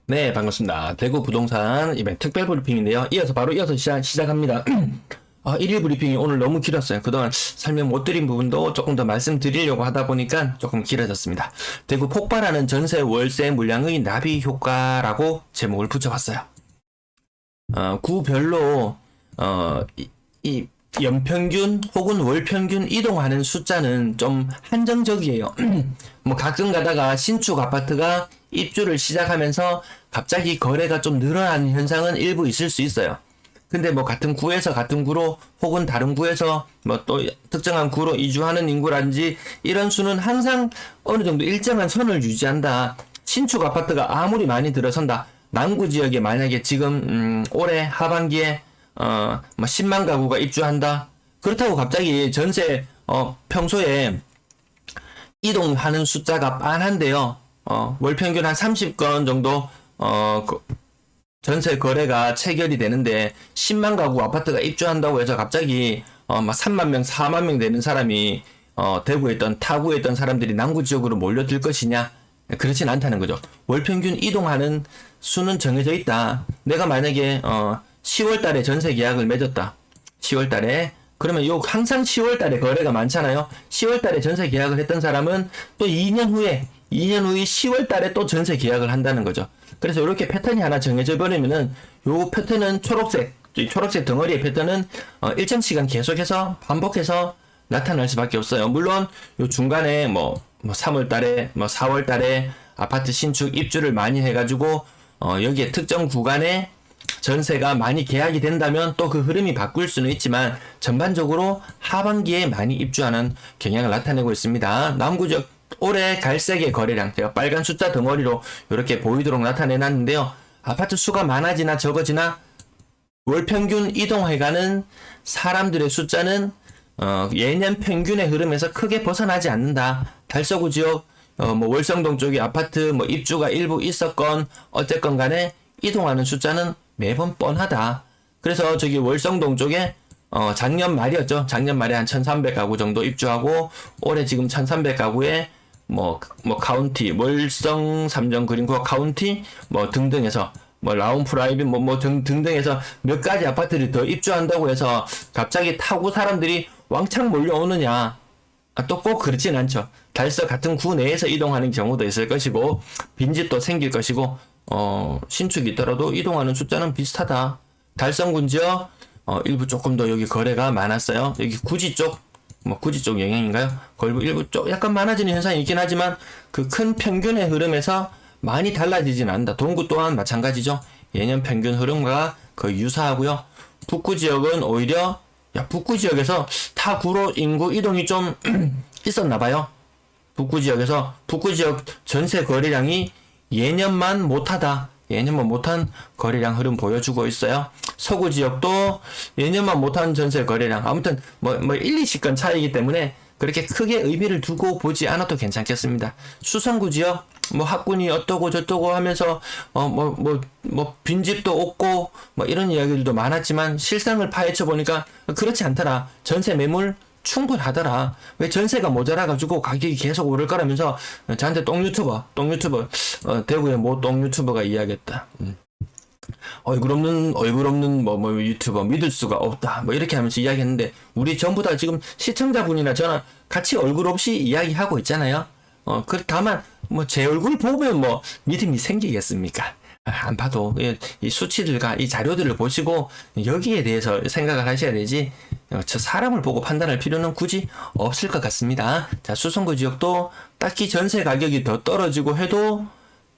네, 반갑습니다. 대구 부동산 이벤트 특별 브리핑인데요. 이어서 시작합니다. 일일 브리핑이 오늘 너무 길었어요. 그동안 설명 못 드린 부분도 조금 더 말씀드리려고 하다 보니까 조금 길어졌습니다. 대구 폭발하는 전세 월세 물량의 나비 효과라고 제목을 붙여봤어요. 구별로 이 연평균 혹은 월평균 이동하는 숫자는 좀 한정적이에요. 뭐 가끔 가다가 신축 아파트가 입주를 시작하면서 갑자기 거래가 좀 늘어나는 현상은 일부 있을 수 있어요. 근데 뭐 같은 구에서 같은 구로 혹은 다른 구에서 뭐 또 특정한 구로 이주하는 인구라든지 이런 수는 항상 어느 정도 일정한 선을 유지한다. 신축 아파트가 아무리 많이 들어선다. 남구 지역에 만약에 지금 올해 하반기에 뭐 10만 가구가 입주한다. 그렇다고 갑자기 전세 평소에 이동하는 숫자가 빤한데요. 월 평균 한 30건 정도 전세 거래가 체결이 되는데 10만 가구 아파트가 입주한다고 해서 갑자기 막 3만 명, 4만 명 되는 사람이 대구에 있던 타구에 있던 사람들이 남구 지역으로 몰려들 것이냐? 그렇진 않다는 거죠. 월 평균 이동하는 수는 정해져 있다. 내가 만약에 10월 달에 전세 계약을 맺었다. 10월 달에 그러면 항상 10월 달에 거래가 많잖아요. 10월 달에 전세 계약을 했던 사람은 또 2년 후에 10월 달에 또 전세 계약을 한다는 거죠. 그래서 이렇게 패턴이 하나 정해져 버리면은 요 패턴은 초록색 덩어리의 패턴은 일정 시간 계속해서 반복해서 나타날 수밖에 없어요. 물론 요 중간에 뭐 3월 달에 4월 달에 아파트 신축 입주를 많이 해가지고 여기에 특정 구간에 전세가 많이 계약이 된다면 또 그 흐름이 바꿀 수는 있지만 전반적으로 하반기에 많이 입주하는 경향을 나타내고 있습니다. 남구지역 올해 갈색의 거래량, 제가 빨간 숫자 덩어리로 이렇게 보이도록 나타내놨는데요. 아파트 수가 많아지나 적어지나 월평균 이동해가는 사람들의 숫자는 예년 평균의 흐름에서 크게 벗어나지 않는다. 달서구 지역 뭐 월성동 쪽에 아파트 뭐 입주가 일부 있었건 어쨌건 간에 이동하는 숫자는 매번 뻔하다. 그래서 저기 월성동 쪽에 작년 말이었죠. 작년 말에 한 1300가구 정도 입주하고 올해 지금 1300가구에 뭐 카운티, 월성, 삼정 그린코어 카운티 뭐 등등해서 뭐 라운 프라이빗 등등해서 몇 가지 아파트를 더 입주한다고 해서 갑자기 타고 사람들이 왕창 몰려오느냐? 또 꼭 그렇진 않죠. 달서 같은 구 내에서 이동하는 경우도 있을 것이고 빈집도 생길 것이고 신축이 있더라도 이동하는 숫자는 비슷하다. 달성군 지역 일부 조금 더 여기 거래가 많았어요. 여기 구지 쪽 구지 쪽 영향인가요? 걸부 일부 쪽 약간 많아지는 현상이 있긴 하지만 그 큰 평균의 흐름에서 많이 달라지진 않는다. 동구 또한 마찬가지죠. 예년 평균 흐름과 거의 유사하고요. 북구 지역은 오히려 북구 지역에서 타 구로 인구 이동이 좀 있었나봐요. 북구 지역 전세 거래량이 예년만 못한 거래량 흐름 보여주고 있어요. 서구 지역도 예년만 못한 전세 거래량. 아무튼 1-20건 차이기 때문에 그렇게 크게 의미를 두고 보지 않아도 괜찮겠습니다. 수성구 지역 학군이 어떠고 저떠고 하면서 빈집도 없고 이런 이야기들도 많았지만 실상을 파헤쳐 보니까 그렇지 않더라. 전세 매물 충분하더라. 왜 전세가 모자라가지고 가격이 계속 오를 거라면서 저한테 똥 유튜버 대구의 모 똥 유튜버가 이야기했다. 얼굴 없는 유튜버 믿을 수가 없다. 이렇게 하면서 이야기했는데 우리 전부 다 지금 시청자분이나 저나 같이 얼굴 없이 이야기하고 있잖아요. 다만 제 얼굴 보면 믿음이 생기겠습니까? 안 봐도 이 수치들과 이 자료들을 보시고 여기에 대해서 생각을 하셔야 되지 저 사람을 보고 판단할 필요는 굳이 없을 것 같습니다. 자, 수성구 지역도 딱히 전세 가격이 더 떨어지고 해도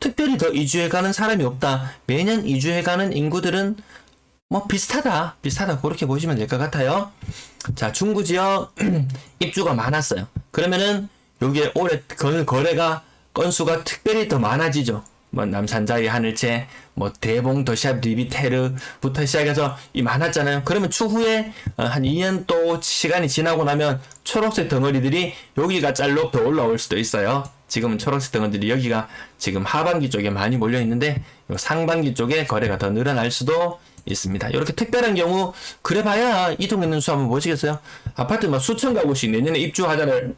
특별히 더 이주해가는 사람이 없다. 매년 이주해가는 인구들은 비슷하다 그렇게 보시면 될 것 같아요. 자, 중구 지역 입주가 많았어요. 그러면은 여기에 올해 거래가 건수가 특별히 더 많아지죠. 남산자이 하늘채, 대봉, 더샵, 리비테르부터 시작해서 이 많았잖아요. 그러면 추후에 한 2년 또 시간이 지나고 나면 초록색 덩어리들이 여기가 짤로 더 올라올 수도 있어요. 지금은 초록색 덩어리들이 여기가 지금 하반기 쪽에 많이 몰려 있는데 상반기 쪽에 거래가 더 늘어날 수도 있습니다. 이렇게 특별한 경우 그래봐야 이동했는 수 한번 보시겠어요? 아파트 수천 가구씩 내년에 입주하잖아요.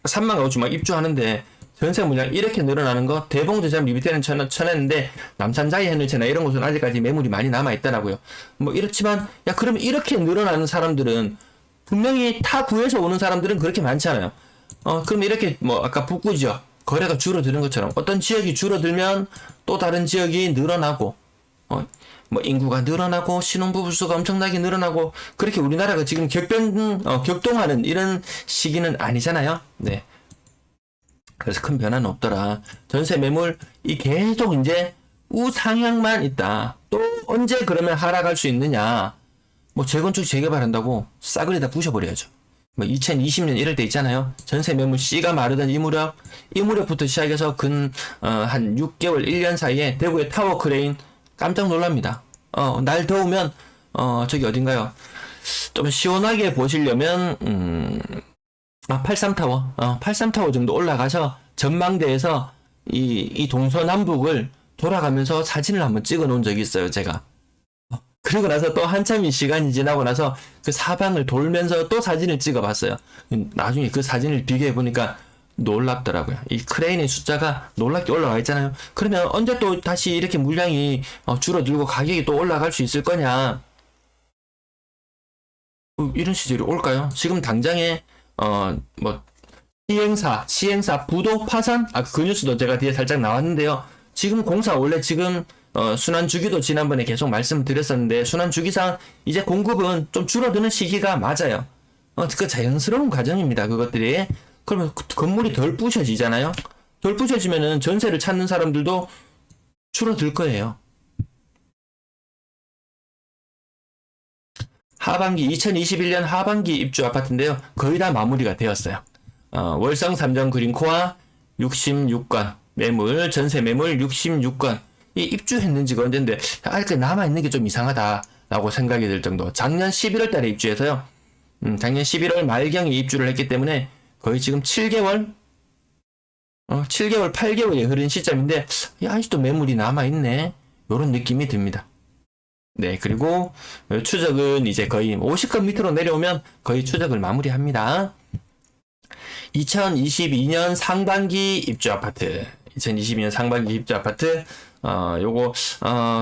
3만 가구 막 입주하는데 전세 물량 이렇게 늘어나는 거 대봉대장 리미테는 쳐냈는데 남산자이 해늘채나 이런 곳은 아직까지 매물이 많이 남아 있더라고요. 뭐 이렇지만 야 그러면 이렇게 늘어나는 사람들은 분명히 타 구에서 오는 사람들은 그렇게 많지 않아요. 그럼 이렇게 뭐 아까 북구 지역 거래가 줄어드는 것처럼 어떤 지역이 줄어들면 또 다른 지역이 늘어나고 뭐 인구가 늘어나고 신혼부부 수가 엄청나게 늘어나고 그렇게 우리나라가 지금 격동하는 이런 시기는 아니잖아요. 네. 그래서 큰 변화는 없더라. 전세 매물 이 계속 이제 우상향만 있다. 또 언제 그러면 하락할 수 있느냐? 뭐 재건축 재개발한다고 싸그리 다 부셔버려야죠. 뭐 2020년 이럴 때 있잖아요. 전세 매물 씨가 마르던 이 무렵부터 시작해서 한 6개월 1년 사이에 대구의 타워 크레인 깜짝 놀랍니다. 날 더우면 저기 어딘가요? 좀 시원하게 보시려면 83타워 83타워 정도 올라가서 전망대에서 이 동서남북을 돌아가면서 사진을 한번 찍어 놓은 적이 있어요, 제가. 그리고 나서 또 한참이 시간이 지나고 나서 그 사방을 돌면서 또 사진을 찍어 봤어요. 나중에 그 사진을 비교해 보니까 놀랍더라고요. 이 크레인의 숫자가 놀랍게 올라와 있잖아요. 그러면 언제 또 다시 이렇게 물량이 줄어들고 가격이 또 올라갈 수 있을 거냐? 이런 시절이 올까요? 지금 당장에 뭐 시행사 부도 파산? 그 뉴스도 제가 뒤에 살짝 나왔는데요. 지금 공사 원래 지금 순환 주기도 지난번에 계속 말씀드렸었는데 순환 주기상 이제 공급은 좀 줄어드는 시기가 맞아요. 그 자연스러운 과정입니다. 그것들이. 그러면 건물이 덜 부셔지잖아요. 덜 부셔지면은 전세를 찾는 사람들도 줄어들 거예요. 하반기 2021년 하반기 입주 아파트인데요. 거의 다 마무리가 되었어요. 월성 3정 그린코아 66건 매물 전세 매물 66건 이 입주했는지가 언젠데 아직 남아있는 게 좀 이상하다라고 생각이 들 정도. 작년 11월 달에 입주해서요. 작년 11월 말경에 입주를 했기 때문에 거의 지금 7개월 8개월이 흐른 시점인데 아직도 매물이 남아있네 요런 느낌이 듭니다. 네, 그리고 추적은 이제 거의 50건 밑으로 내려오면 거의 추적을 마무리합니다. 2022년 상반기 입주 아파트 요거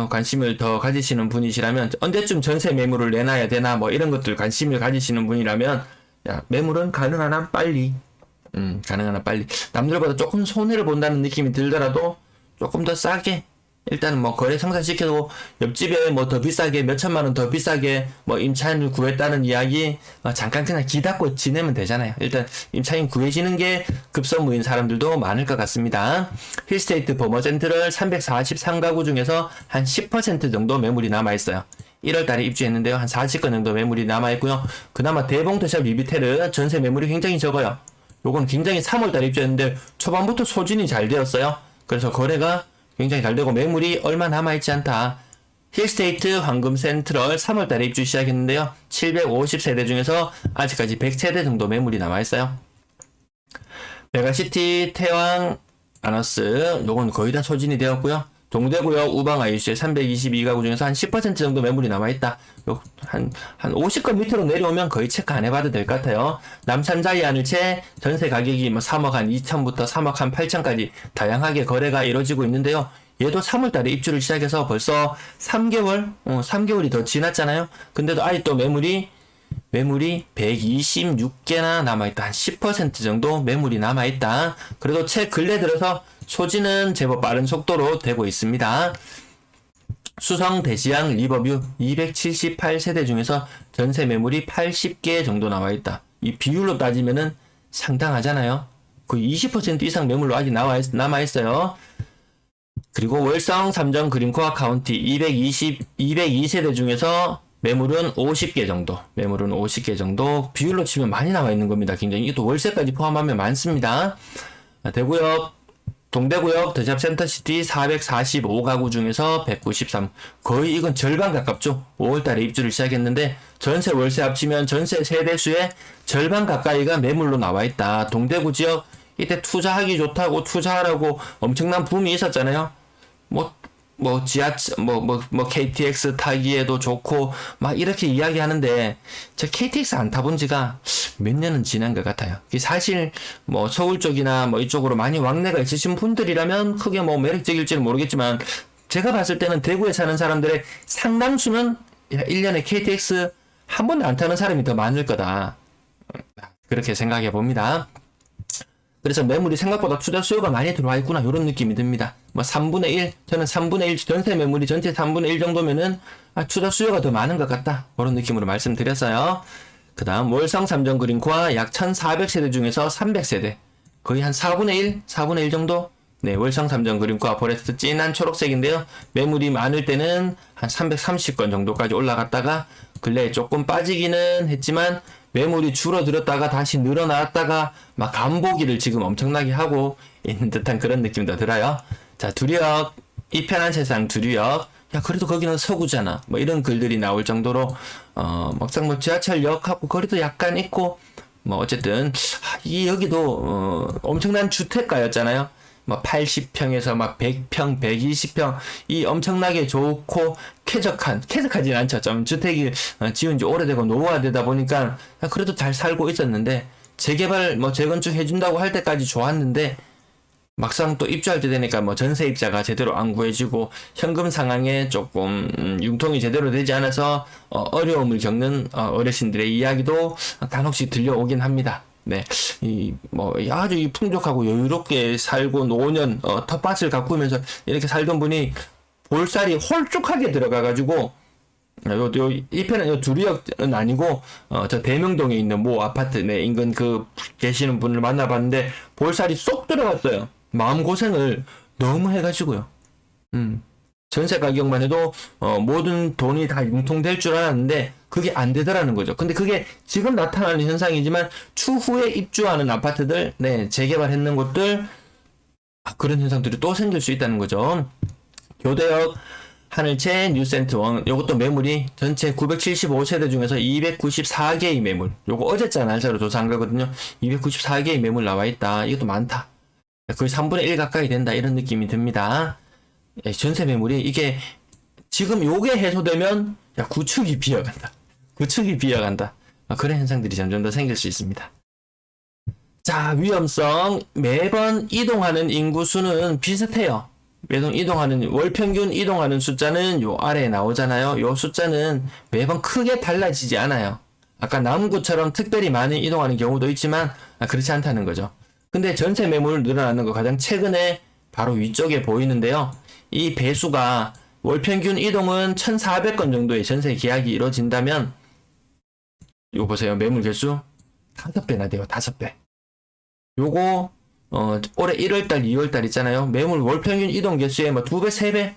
관심을 더 가지시는 분이시라면 언제쯤 전세 매물을 내놔야 되나 뭐 이런 것들 관심을 가지시는 분이라면 야, 매물은 가능한 한 빨리 남들보다 조금 손해를 본다는 느낌이 들더라도 조금 더 싸게 일단 뭐 거래 성사시켜도 옆집에 뭐 더 비싸게 몇천만 원 더 비싸게 뭐 임차인을 구했다는 이야기 잠깐 그냥 기다고 지내면 되잖아요. 일단 임차인 구해지는 게 급선무인 사람들도 많을 것 같습니다. 힐스테이트 버머센트럴 343가구 중에서 한 10% 정도 매물이 남아있어요. 1월달에 입주했는데요. 한 40건 정도 매물이 남아있고요. 그나마 대봉도샵 리비테르 전세 매물이 굉장히 적어요. 요건 굉장히 3월달에 입주했는데 초반부터 소진이 잘 되었어요. 그래서 거래가 굉장히 잘 되고 매물이 얼마 남아있지 않다. 힐스테이트 황금센트럴 3월달에 입주 시작했는데요. 750세대 중에서 아직까지 100세대 정도 매물이 남아있어요. 메가시티 태왕 아너스 요건 거의 다 소진이 되었고요. 동대구역 우방 아이유시에 322가구 중에서 한 10% 정도 매물이 남아있다. 한 50건 밑으로 내려오면 거의 체크 안 해봐도 될 것 같아요. 남산자이 하늘채 전세 가격이 뭐 3억 한 2천부터 3억 한 8천까지 다양하게 거래가 이루어지고 있는데요. 얘도 3월달에 입주를 시작해서 벌써 3개월이 더 지났잖아요. 근데도 아직도 매물이 126개나 남아있다. 한 10% 정도 매물이 남아있다. 그래도 최 근래 들어서 소진은 제법 빠른 속도로 되고 있습니다. 수성 대지양 리버뷰 278세대 중에서 전세 매물이 80개 정도 나와있다. 이 비율로 따지면은 상당하잖아요. 거의 20% 이상 매물로 아직 남아있어요. 그리고 월성 3정 그린코아 카운티 202세대 중에서 매물은 50개 정도 비율로 치면 많이 나와 있는 겁니다. 굉장히 이것도 월세까지 포함하면 많습니다. 대구역 동대구역 더샵 센터시티 445가구 중에서 193 거의 이건 절반 가깝죠. 5월달에 입주를 시작했는데 전세 월세 합치면 전세 세대수의 절반 가까이가 매물로 나와 있다. 동대구 지역 이때 투자하기 좋다고 투자하라고 엄청난 붐이 있었잖아요. 뭐 뭐 지하철 뭐 KTX 타기에도 좋고 막 이렇게 이야기하는데 저 KTX 안 타본 지가 몇 년은 지난 것 같아요. 사실 뭐 서울 쪽이나 뭐 이쪽으로 많이 왕래가 있으신 분들이라면 크게 뭐 매력적일지는 모르겠지만 제가 봤을 때는 대구에 사는 사람들의 상당수는 1년에 KTX 한 번도 안 타는 사람이 더 많을 거다. 그렇게 생각해 봅니다. 그래서 매물이 생각보다 투자 수요가 많이 들어와 있구나 이런 느낌이 듭니다. 뭐 3분의 1, 저는 3분의 1 전세 매물이 전체 3분의 1 정도면은 투자 수요가 더 많은 것 같다 그런 느낌으로 말씀드렸어요. 그 다음 월성 삼정 그린코아 약 1400세대 중에서 300세대 거의 한 4분의 1 정도. 네, 월성 삼정 그린코아 포레스트 진한 초록색인데요. 매물이 많을 때는 한 330건 정도까지 올라갔다가 근래에 조금 빠지기는 했지만 매물이 줄어들었다가 다시 늘어났다가 막 간보기를 지금 엄청나게 하고 있는 듯한 그런 느낌도 들어요. 자, 두력, 이 편한 세상 두력. 야, 그래도 거기는 서구잖아. 뭐 이런 글들이 나올 정도로 막상 뭐 지하철역하고 거리도 약간 있고 뭐 어쨌든 이 여기도 엄청난 주택가였잖아요. 뭐 80평에서 막 100평, 120평 이 엄청나게 좋고 쾌적하진 않죠. 좀 주택이 지은 지 오래되고 노후화되다 보니까 그래도 잘 살고 있었는데 재개발 뭐 재건축 해준다고 할 때까지 좋았는데 막상 또 입주할 때 되니까 뭐 전세입자가 제대로 안 구해지고 현금 상황에 조금 융통이 제대로 되지 않아서 어려움을 겪는 어르신들의 이야기도 간혹씩 들려오긴 합니다. 네, 아주 풍족하고 여유롭게 살고 노년, 텃밭을 가꾸면서 이렇게 살던 분이 볼살이 홀쭉하게 들어가가지고, 이 편은 두리역은 아니고, 저 대명동에 있는 모 아파트, 네, 인근 계시는 분을 만나봤는데, 볼살이 쏙 들어갔어요. 마음고생을 너무 해가지고요. 전세 가격만 해도 모든 돈이 다 융통될 줄 알았는데 그게 안 되더라는 거죠. 근데 그게 지금 나타나는 현상이지만 추후에 입주하는 아파트들, 네, 재개발했는 곳들 그런 현상들이 또 생길 수 있다는 거죠. 교대역, 하늘채, 뉴센트원 요것도 매물이 전체 975세대 중에서 294개의 매물. 요거 어제자 날짜로 조사한 거거든요. 294개의 매물 나와 있다. 이것도 많다. 거의 3분의 1 가까이 된다 이런 느낌이 듭니다. 전세 매물이 이게 지금 요게 해소되면 구축이 비어간다. 구축이 비어간다. 그런 현상들이 점점 더 생길 수 있습니다. 자, 위험성 매번 이동하는 인구수는 비슷해요. 매번 이동하는 월 평균 이동하는 숫자는 요 아래에 나오잖아요. 요 숫자는 매번 크게 달라지지 않아요. 아까 남구처럼 특별히 많이 이동하는 경우도 있지만 그렇지 않다는 거죠. 근데 전세 매물 늘어나는 거 가장 최근에 바로 위쪽에 보이는데요. 이 배수가 월 평균 이동은 1,400건 정도의 전세 계약이 이루어진다면 이거 보세요. 매물 개수 5배나 돼요. 5배. 요거 올해 1월달, 2월달 있잖아요. 매물 월 평균 이동 개수에 뭐 2배, 3배,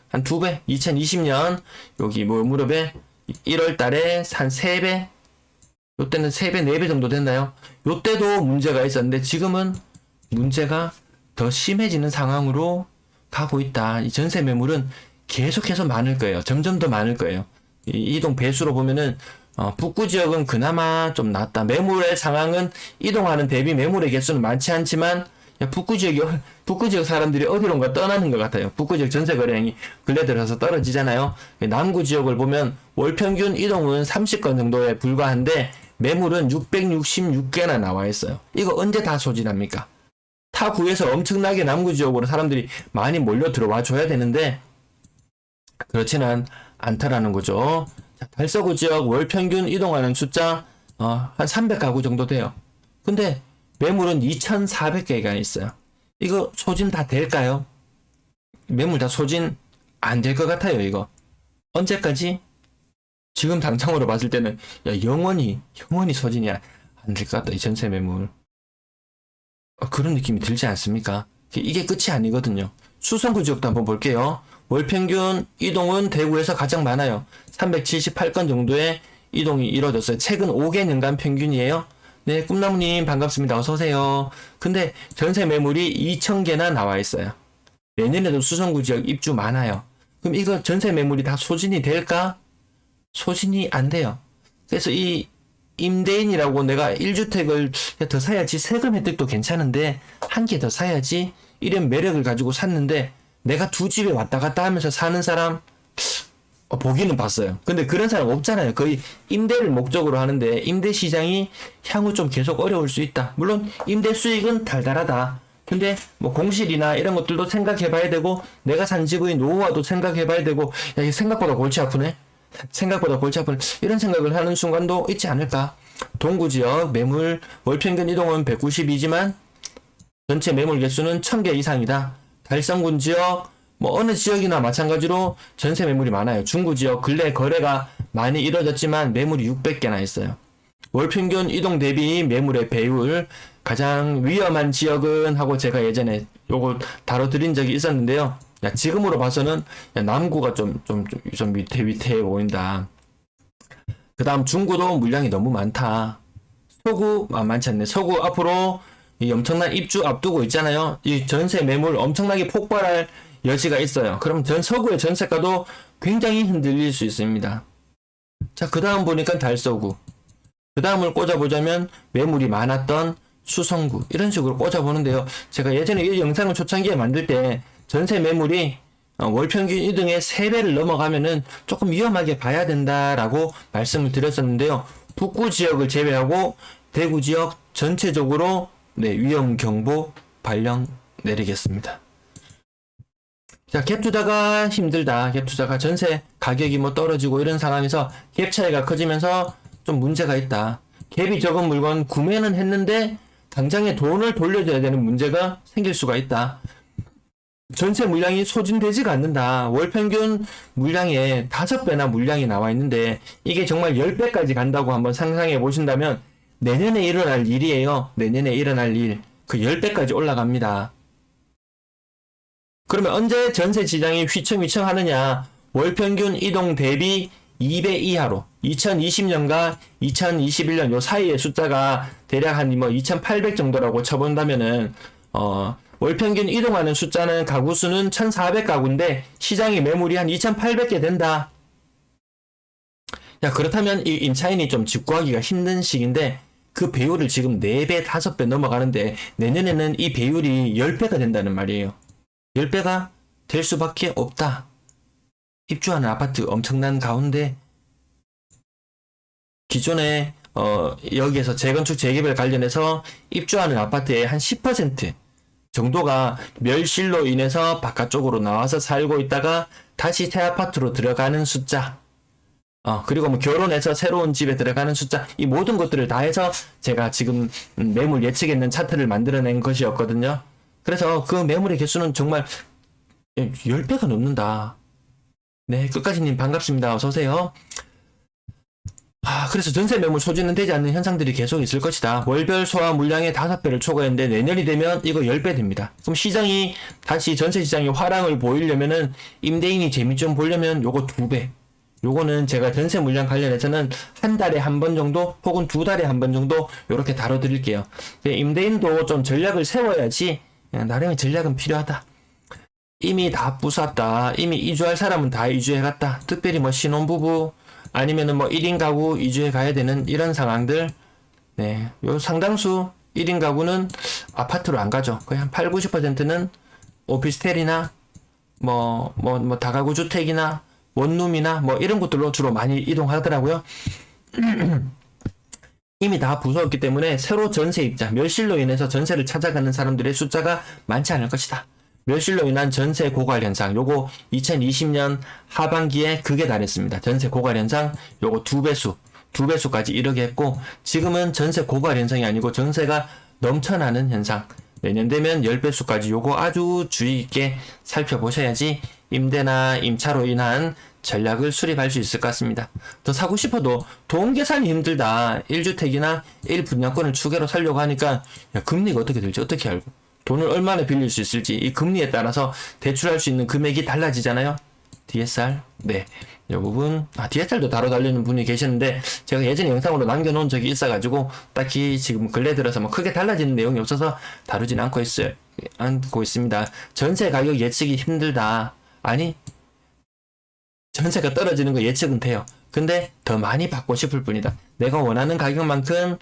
한 2배. 2020년 여기 뭐 무렵에 1월달에 한 3배. 요때는 3배, 4배 정도 됐나요? 요때도 문제가 있었는데 지금은 문제가 더 심해지는 상황으로 가고 있다. 이 전세 매물은 계속해서 많을 거예요. 점점 더 많을 거예요. 이 이동 배수로 보면은 북구 지역은 그나마 좀 낫다. 매물의 상황은 이동하는 대비 매물의 개수는 많지 않지만 북구 지역 사람들이 어디론가 떠나는 것 같아요. 북구 지역 전세 거래량이 근래 들어서 떨어지잖아요. 남구 지역을 보면 월 평균 이동은 30건 정도에 불과한데 매물은 666개나 나와 있어요. 이거 언제 다 소진합니까? 타 구에서 엄청나게 남구 지역으로 사람들이 많이 몰려 들어와 줘야 되는데 그렇지는 않다라는 거죠. 자, 달서구 지역 월 평균 이동하는 숫자 한 300가구 정도 돼요. 근데 매물은 2,400개가 있어요. 이거 소진 다 될까요? 매물 다 소진 안 될 것 같아요. 이거 언제까지? 지금 당장으로 봤을 때는 영원히 소진이 안 될 것 같다. 이 전세 매물 그런 느낌이 들지 않습니까? 이게 끝이 아니거든요. 수성구 지역도 한번 볼게요. 월 평균 이동은 대구에서 가장 많아요. 378건 정도의 이동이 이루어졌어요. 최근 5개년간 평균이에요. 네, 꿈나무님 반갑습니다. 어서오세요. 근데 전세 매물이 2,000개나 나와 있어요. 내년에도 수성구 지역 입주 많아요. 그럼 이거 전세 매물이 다 소진이 될까? 소진이 안 돼요. 그래서 이 임대인이라고 내가 1주택을 더 사야지 세금 혜택도 괜찮은데 한 개 더 사야지 이런 매력을 가지고 샀는데 내가 두 집에 왔다 갔다 하면서 사는 사람 보기는 봤어요. 근데 그런 사람 없잖아요. 거의 임대를 목적으로 하는데 임대 시장이 향후 좀 계속 어려울 수 있다. 물론 임대 수익은 달달하다. 근데 뭐 공실이나 이런 것들도 생각해 봐야 되고 내가 산 집의 노후화도 생각해 봐야 되고 야, 이게 생각보다 골치 아프네. 생각보다 골치 아프네. 이런 생각을 하는 순간도 있지 않을까. 동구 지역 매물 월평균 이동은 192지만 전체 매물 개수는 1000개 이상이다. 달성군 지역 뭐 어느 지역이나 마찬가지로 전세 매물이 많아요. 중구 지역 근래 거래가 많이 이뤄졌지만 매물이 600개나 있어요. 월평균 이동 대비 매물의 배율 가장 위험한 지역은 하고 제가 예전에 요거 다뤄드린 적이 있었는데요. 야, 지금으로 봐서는 야, 남구가 좀 위태위태해 보인다. 그 다음 중구도 물량이 너무 많다. 서구 많지 않네. 서구 앞으로 이 엄청난 입주 앞두고 있잖아요. 이 전세 매물 엄청나게 폭발할 여지가 있어요. 그럼 서구의 전세가도 굉장히 흔들릴 수 있습니다. 자, 그 다음 보니까 달서구. 그 다음을 꽂아보자면 매물이 많았던 수성구. 이런 식으로 꽂아보는데요. 제가 예전에 이 영상을 초창기에 만들 때 전세 매물이 월평균 이동의 3배를 넘어가면은 조금 위험하게 봐야 된다라고 말씀을 드렸었는데요. 북구 지역을 제외하고 대구 지역 전체적으로 위험 경보 발령 내리겠습니다. 자, 갭 투자가 힘들다. 갭 투자가 전세 가격이 뭐 떨어지고 이런 상황에서 갭 차이가 커지면서 좀 문제가 있다. 갭이 적은 물건 구매는 했는데 당장에 돈을 돌려줘야 되는 문제가 생길 수가 있다. 전세 물량이 소진되지가 않는다. 월평균 물량의 5배나 물량이 나와 있는데 이게 정말 10배까지 간다고 한번 상상해 보신다면 내년에 일어날 일이에요. 내년에 일어날 일. 그 10배까지 올라갑니다. 그러면 언제 전세 시장이 휘청휘청 하느냐? 월평균 이동 대비 2배 이하로 2020년과 2021년 요 사이의 숫자가 대략 한 2800 정도라고 쳐본다면은 월평균 이동하는 숫자는 가구 수는 1400가구인데 시장의 매물이 한 2800개 된다. 야, 그렇다면 이 임차인이 좀 집구하기가 힘든 시기인데 그 배율을 지금 4배, 5배 넘어가는데 내년에는 이 배율이 10배가 된다는 말이에요. 10배가 될 수밖에 없다. 입주하는 아파트 엄청난 가운데 기존에 여기에서 재건축 재개발 관련해서 입주하는 아파트의 한 10% 정도가 멸실로 인해서 바깥쪽으로 나와서 살고 있다가 다시 새 아파트로 들어가는 숫자, 그리고 뭐 결혼해서 새로운 집에 들어가는 숫자, 이 모든 것들을 다 해서 제가 지금 매물 예측했는 차트를 만들어낸 것이었거든요. 그래서 그 매물의 개수는 정말 10배가 넘는다. 네, 끝까지님 반갑습니다. 어서오세요. 그래서 전세 매물 소진은 되지 않는 현상들이 계속 있을 것이다. 월별 소화 물량의 5배를 초과했는데 내년이 되면 이거 10배 됩니다. 그럼 시장이 다시 전세 시장이 화랑을 보이려면은 임대인이 재미 좀 보려면 요거 2배. 요거는 제가 전세 물량 관련해서는 한 달에 한 번 정도 혹은 2달에 한 번 정도 요렇게 다뤄드릴게요. 임대인도 좀 전략을 세워야지. 나름의 전략은 필요하다. 이미 다 부쉈다. 이미 이주할 사람은 다 이주해갔다. 특별히 뭐 신혼부부 아니면은 뭐 1인 가구 이주해 가야 되는 이런 상황들. 네, 요 상당수 1인 가구는 아파트로 안 가죠. 거의 한 8, 90%는 오피스텔이나 뭐 다가구 주택이나 원룸이나 뭐 이런 곳들로 주로 많이 이동하더라고요. 이미 다 부서졌기 때문에 새로 전세입자, 멸실로 인해서 전세를 찾아가는 사람들의 숫자가 많지 않을 것이다. 멸실로 인한 전세 고갈 현상, 요거 2020년 하반기에 극에 달했습니다. 전세 고갈 현상, 요거 2배수까지 이르게 했고, 지금은 전세 고갈 현상이 아니고 전세가 넘쳐나는 현상. 내년 되면 10배수까지 요거 아주 주의 있게 살펴보셔야지 임대나 임차로 인한 전략을 수립할 수 있을 것 같습니다. 더 사고 싶어도 돈 계산이 힘들다. 1주택이나 1분양권을 추가로 살려고 하니까 야, 금리가 어떻게 될지 어떻게 알고 돈을 얼마나 빌릴 수 있을지 이 금리에 따라서 대출할 수 있는 금액이 달라지잖아요. DSR? 네. 이 부분, DSR도 다뤄달라는 분이 계셨는데 제가 예전에 영상으로 남겨놓은 적이 있어가지고 딱히 지금 근래 들어서 뭐 크게 달라지는 내용이 없어서 다루진 않고 있습니다. 전세 가격 예측이 힘들다. 아니, 전세가 떨어지는 거 예측은 돼요. 근데 더 많이 받고 싶을 뿐이다. 내가 원하는 가격만큼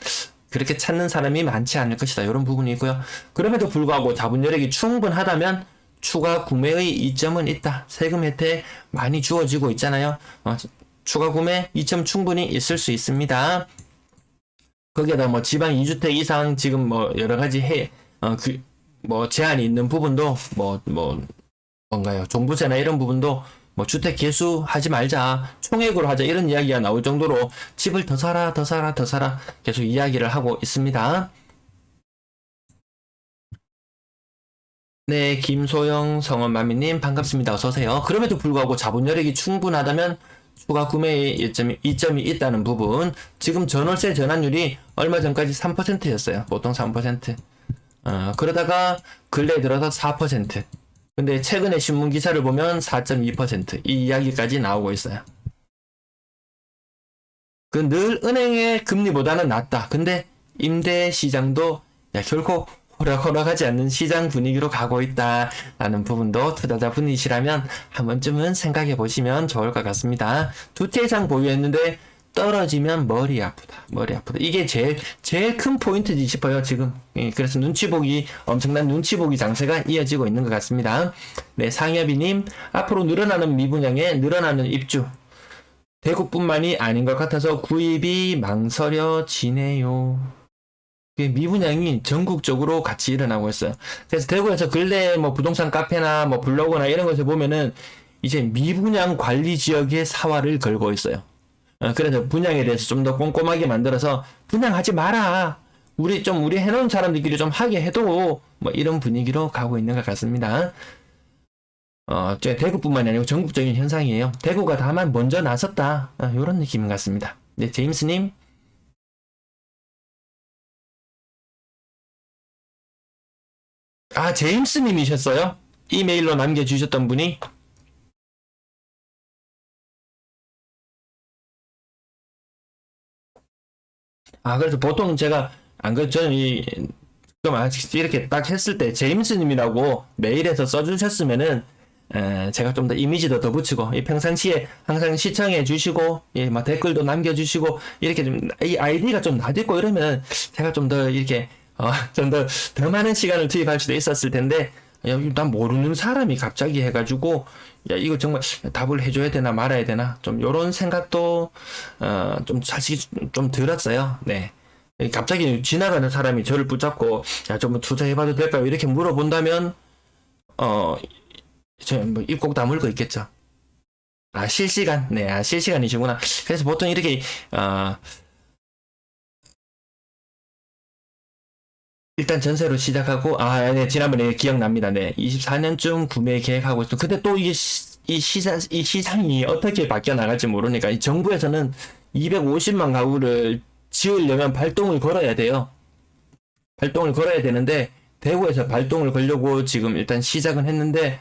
그렇게 찾는 사람이 많지 않을 것이다. 이런 부분이 있고요. 그럼에도 불구하고 자본 여력이 충분하다면 추가 구매의 이점은 있다. 세금 혜택 많이 주어지고 있잖아요. 추가 구매 이점 충분히 있을 수 있습니다. 거기에다 뭐 지방 2주택 이상 지금 뭐 여러 가지 제한이 있는 부분도 뭔가요? 종부세나 이런 부분도 뭐 주택 개수 하지 말자, 총액으로 하자 이런 이야기가 나올 정도로 집을 더 사라 계속 이야기를 하고 있습니다. 네, 김소영 성원마미님 반갑습니다. 어서오세요. 그럼에도 불구하고 자본 여력이 충분하다면 추가 구매의 이점이 있다는 부분. 지금 전월세 전환율이 얼마 전까지 3%였어요. 보통 3%. 그러다가 근래에 들어서 4%. 근데 최근에 신문 기사를 보면 4.2%. 이 이야기까지 나오고 있어요. 그 늘 은행의 금리보다는 낮다. 근데 임대 시장도 결코 호락호락하지 않는 시장 분위기로 가고 있다라는 부분도 투자자 분이시라면 한 번쯤은 생각해 보시면 좋을 것 같습니다. 두 채 이상 보유했는데 떨어지면 머리 아프다. 이게 제일 큰 포인트지 싶어요, 지금. 그래서 엄청난 눈치 보기 장세가 이어지고 있는 것 같습니다. 네, 상엽이님, 앞으로 늘어나는 미분양에 늘어나는 입주. 대구뿐만이 아닌 것 같아서 구입이 망설여지네요. 미분양이 전국적으로 같이 일어나고 있어요. 그래서 대구에서 근래 뭐 부동산 카페나 뭐 블로그나 이런 것을 보면은 이제 미분양 관리 지역에 사활을 걸고 있어요. 그래서 분양에 대해서 좀 더 꼼꼼하게 만들어서 분양하지 마라. 우리 해놓은 사람들끼리 좀 하게 해도 뭐 이런 분위기로 가고 있는 것 같습니다. 대구뿐만이 아니고 전국적인 현상이에요. 대구가 다만 먼저 나섰다. 이런 느낌 같습니다. 네, 제임스님. 제임스님이셨어요? 이메일로 남겨주셨던 분이? 그래서 보통 제가, 저는 이렇게 딱 했을 때, 제임스님이라고 메일에서 써주셨으면은, 제가 좀 더 이미지도 더 붙이고, 평상시에 항상 시청해 주시고, 댓글도 남겨주시고, 이렇게 이 아이디가 좀 낯익고 이러면, 제가 좀 더 이렇게, 좀 더 많은 시간을 투입할 수도 있었을 텐데, 난 모르는 사람이 갑자기 해가지고, 이거 정말 답을 해줘야 되나 말아야 되나, 좀 요런 생각도, 좀 사실 좀 들었어요. 네. 갑자기 지나가는 사람이 저를 붙잡고, 좀 투자해봐도 될까요? 이렇게 물어본다면, 입국 다물 거 있겠죠. 실시간. 네, 실시간이시구나. 그래서 보통 이렇게, 일단 전세로 시작하고, 네, 지난번에 기억납니다. 네, 24년쯤 구매 계획하고 있어. 근데 또 이 시장이 어떻게 바뀌어 나갈지 모르니까, 이 정부에서는 250만 가구를 지으려면 발동을 걸어야 돼요. 발동을 걸어야 되는데, 대구에서 발동을 걸려고 지금 일단 시작은 했는데,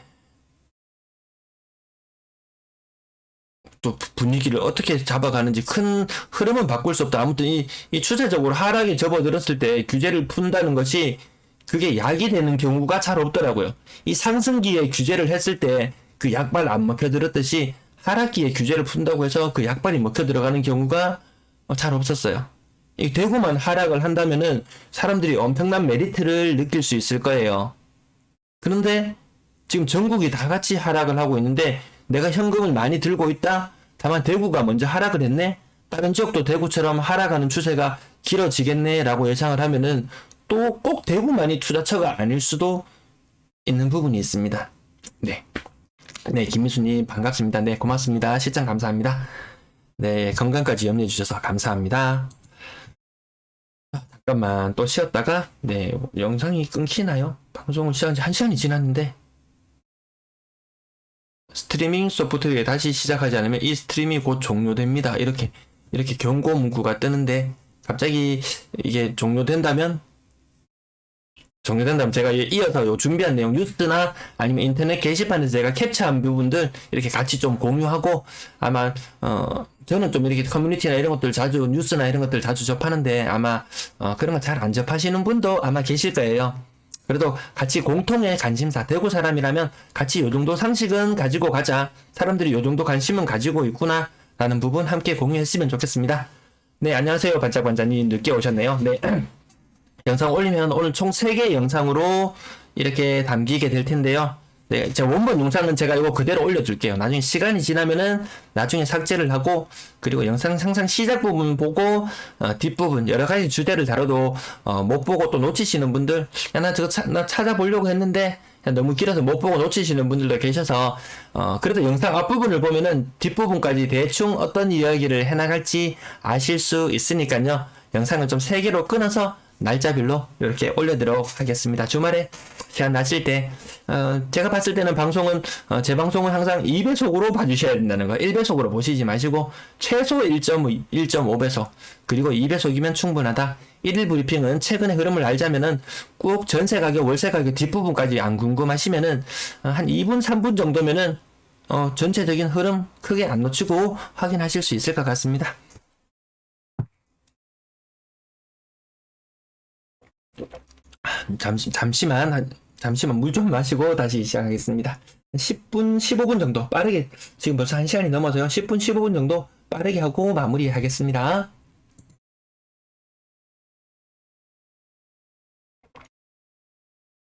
또 분위기를 어떻게 잡아가는지 큰 흐름은 바꿀 수 없다. 아무튼 이 추세적으로 하락에 접어들었을 때 규제를 푼다는 것이 그게 약이 되는 경우가 잘 없더라고요. 이 상승기에 규제를 했을 때 그 약발 안 먹혀 들었듯이 하락기에 규제를 푼다고 해서 그 약발이 먹혀 들어가는 경우가 잘 없었어요. 이 대구만 하락을 한다면은 사람들이 엄청난 메리트를 느낄 수 있을 거예요. 그런데 지금 전국이 다 같이 하락을 하고 있는데 내가 현금을 많이 들고 있다? 다만 대구가 먼저 하락을 했네? 다른 지역도 대구처럼 하락하는 추세가 길어지겠네? 라고 예상을 하면은 또 꼭 대구만이 투자처가 아닐 수도 있는 부분이 있습니다. 네. 네, 김미수님 반갑습니다. 네, 고맙습니다. 시청 감사합니다. 네, 건강까지 염려해 주셔서 감사합니다. 잠깐만 또 쉬었다가 네, 영상이 끊기나요? 방송을 시작한 지 1시간이 지났는데 스트리밍 소프트웨어 다시 시작하지 않으면 이 스트리밍이 곧 종료됩니다. 이렇게 경고 문구가 뜨는데 갑자기 이게 종료된다면 제가 이어서 요 준비한 내용 뉴스나 아니면 인터넷 게시판에서 제가 캡처한 부분들 이렇게 같이 좀 공유하고 아마 저는 좀 이렇게 커뮤니티나 이런 것들 자주 뉴스나 이런 것들 자주 접하는데 아마 그런 거 잘 안 접하시는 분도 아마 계실 거예요. 그래도 같이 공통의 관심사, 대구 사람이라면 같이 요 정도 상식은 가지고 가자. 사람들이 요 정도 관심은 가지고 있구나. 라는 부분 함께 공유했으면 좋겠습니다. 네, 안녕하세요. 반짝반짝님 늦게 오셨네요. 네. 영상 올리면 오늘 총 3개 영상으로 이렇게 담기게 될 텐데요. 네, 제 원본 영상은 제가 이거 그대로 올려둘게요. 나중에 시간이 지나면은 나중에 삭제를 하고, 그리고 영상 항상 시작 부분 보고 뒷부분 여러 가지 주제를 다뤄도 못 보고 또 놓치시는 분들, 야, 나 저거 나 찾아보려고 했는데 너무 길어서 못 보고 놓치시는 분들도 계셔서 그래도 영상 앞부분을 보면은 뒷부분까지 대충 어떤 이야기를 해나갈지 아실 수 있으니까요. 영상을 좀 3개로 끊어서 날짜별로 이렇게 올려드리도록 하겠습니다. 주말에 시간 나실 때 제가 봤을 때는 방송은 제 방송은 항상 2배속으로 봐주셔야 된다는 거. 1배속으로 보시지 마시고 최소 1.5배속 그리고 2배속이면 충분하다. 1일 브리핑은 최근의 흐름을 알자면은 꼭 전세 가격, 월세 가격 뒷부분까지 안 궁금하시면은 한 2분, 3분 정도면은 전체적인 흐름 크게 안 놓치고 확인하실 수 있을 것 같습니다. 잠시만 물 좀 마시고 다시 시작하겠습니다. 10분, 15분 정도 빠르게, 지금 벌써 1시간이 넘어서요. 10분, 15분 정도 빠르게 하고 마무리하겠습니다.